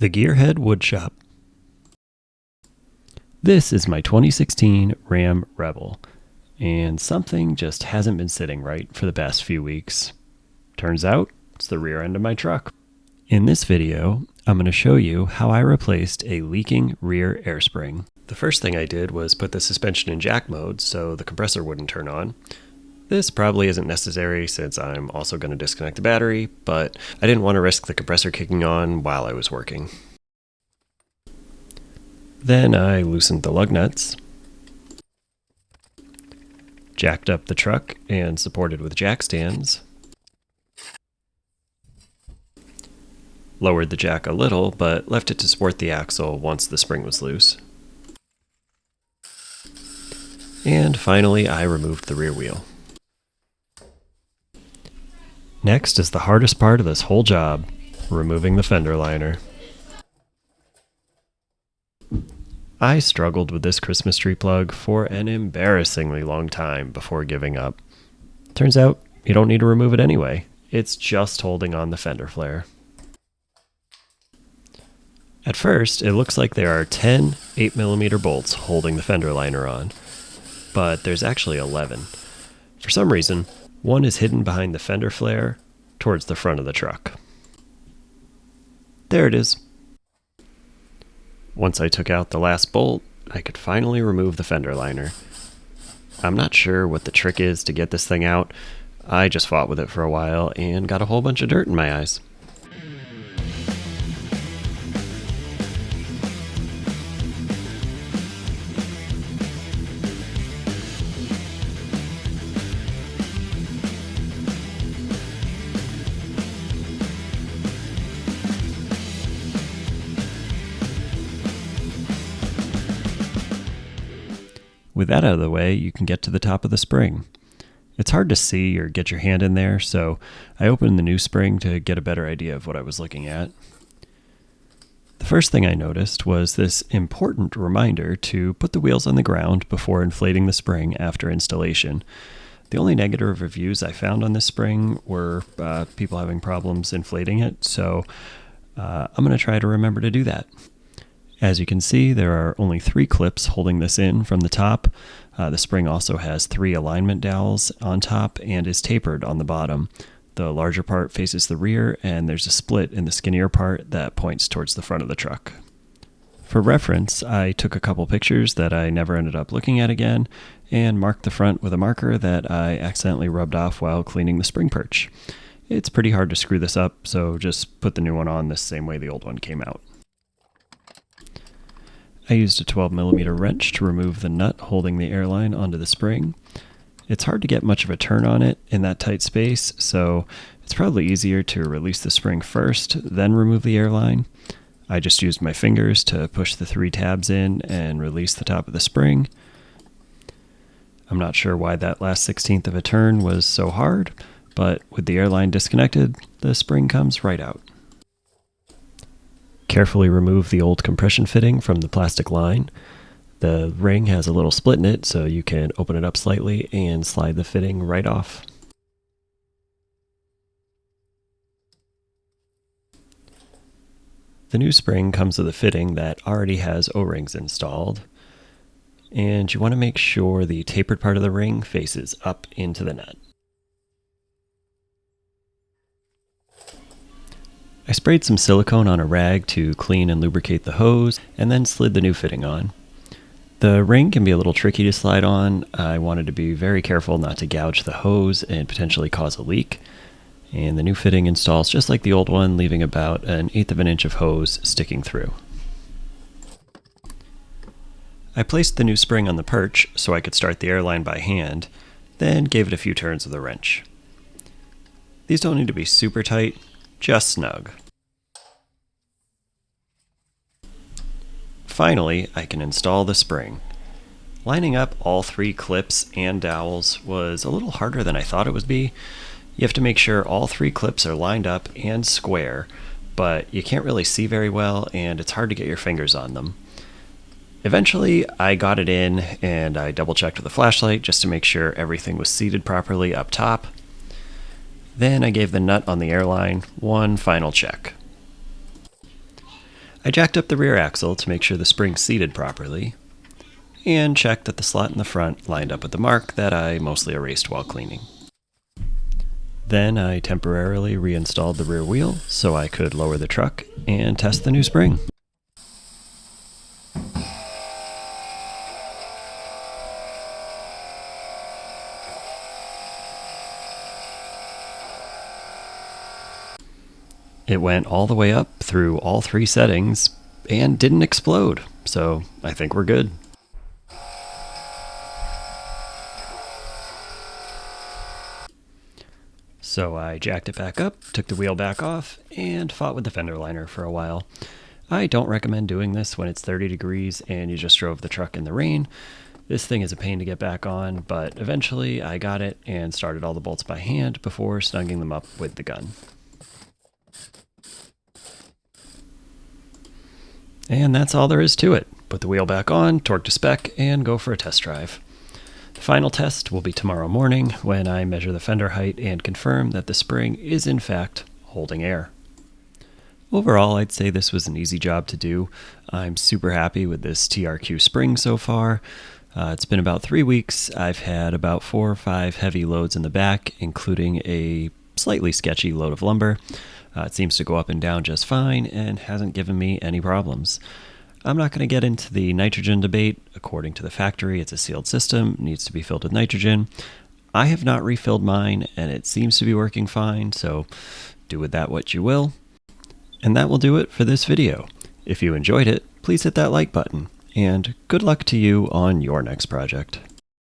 The Gearhead Woodshop. This is my 2016 Ram Rebel, and something just hasn't been sitting right for the past few weeks. Turns out, it's the rear end of my truck. In this video, I'm going to show you how I replaced a leaking rear air spring. The first thing I did was put the suspension in jack mode so the compressor wouldn't turn on. This probably isn't necessary since I'm also going to disconnect the battery, but I didn't want to risk the compressor kicking on while I was working. Then I loosened the lug nuts, jacked up the truck and supported with jack stands, lowered the jack a little but left it to support the axle once the spring was loose. And finally I removed the rear wheel. Next is the hardest part of this whole job, removing the fender liner. I struggled with this Christmas tree plug for an embarrassingly long time before giving up. Turns out you don't need to remove it anyway. It's just holding on the fender flare. At first, it looks like there are 10 8mm bolts holding the fender liner on, but there's actually 11. For some reason, one is hidden behind the fender flare towards the front of the truck. There it is. Once I took out the last bolt, I could finally remove the fender liner. I'm not sure what the trick is to get this thing out. I just fought with it for a while and got a whole bunch of dirt in my eyes. With that out of the way, you can get to the top of the spring. It's hard to see or get your hand in there, so I opened the new spring to get a better idea of what I was looking at. The first thing I noticed was this important reminder to put the wheels on the ground before inflating the spring after installation. The only negative reviews I found on this spring were people having problems inflating it, so I'm going to try to remember to do that. As you can see, there are only 3 clips holding this in from the top. The spring also has 3 alignment dowels on top and is tapered on the bottom. The larger part faces the rear, and there's a split in the skinnier part that points towards the front of the truck. For reference, I took a couple pictures that I never ended up looking at again, and marked the front with a marker that I accidentally rubbed off while cleaning the spring perch. It's pretty hard to screw this up, so just put the new one on the same way the old one came out. I used a 12mm wrench to remove the nut holding the airline onto the spring. It's hard to get much of a turn on it in that tight space, so it's probably easier to release the spring first, then remove the airline. I just used my fingers to push the 3 tabs in and release the top of the spring. I'm not sure why that last 1/16 of a turn was so hard, but with the airline disconnected, the spring comes right out. Carefully remove the old compression fitting from the plastic line. The ring has a little split in it, so you can open it up slightly and slide the fitting right off. The new spring comes with a fitting that already has O-rings installed, and you want to make sure the tapered part of the ring faces up into the nut. I sprayed some silicone on a rag to clean and lubricate the hose, and then slid the new fitting on. The ring can be a little tricky to slide on. I wanted to be very careful not to gouge the hose and potentially cause a leak. And the new fitting installs just like the old one, leaving about 1/8 of an inch of hose sticking through. I placed the new spring on the perch so I could start the airline by hand, then gave it a few turns with a wrench. These don't need to be super tight, just snug. Finally, I can install the spring. Lining up all 3 clips and dowels was a little harder than I thought it would be. You have to make sure all 3 clips are lined up and square, but you can't really see very well and it's hard to get your fingers on them. Eventually, I got it in and I double checked with a flashlight just to make sure everything was seated properly up top. Then I gave the nut on the airline one final check. I jacked up the rear axle to make sure the spring seated properly, and checked that the slot in the front lined up with the mark that I mostly erased while cleaning. Then I temporarily reinstalled the rear wheel so I could lower the truck and test the new spring. It went all the way up through all 3 settings and didn't explode, so I think we're good. So I jacked it back up, took the wheel back off, and fought with the fender liner for a while. I don't recommend doing this when it's 30 degrees and you just drove the truck in the rain. This thing is a pain to get back on, but eventually I got it and started all the bolts by hand before snugging them up with the gun. And that's all there is to it. Put the wheel back on, torque to spec, and go for a test drive. The final test will be tomorrow morning when I measure the fender height and confirm that the spring is in fact holding air. Overall, I'd say this was an easy job to do. I'm super happy with this TRQ spring so far. It's been about 3 weeks. I've had about 4 or 5 heavy loads in the back, including a slightly sketchy load of lumber. It seems to go up and down just fine and hasn't given me any problems. I'm not going to get into the nitrogen debate. According to the factory, it's a sealed system, needs to be filled with nitrogen. I have not refilled mine and it seems to be working fine, so do with that what you will. And that will do it for this video. If you enjoyed it, please hit that like button, and good luck to you on your next project.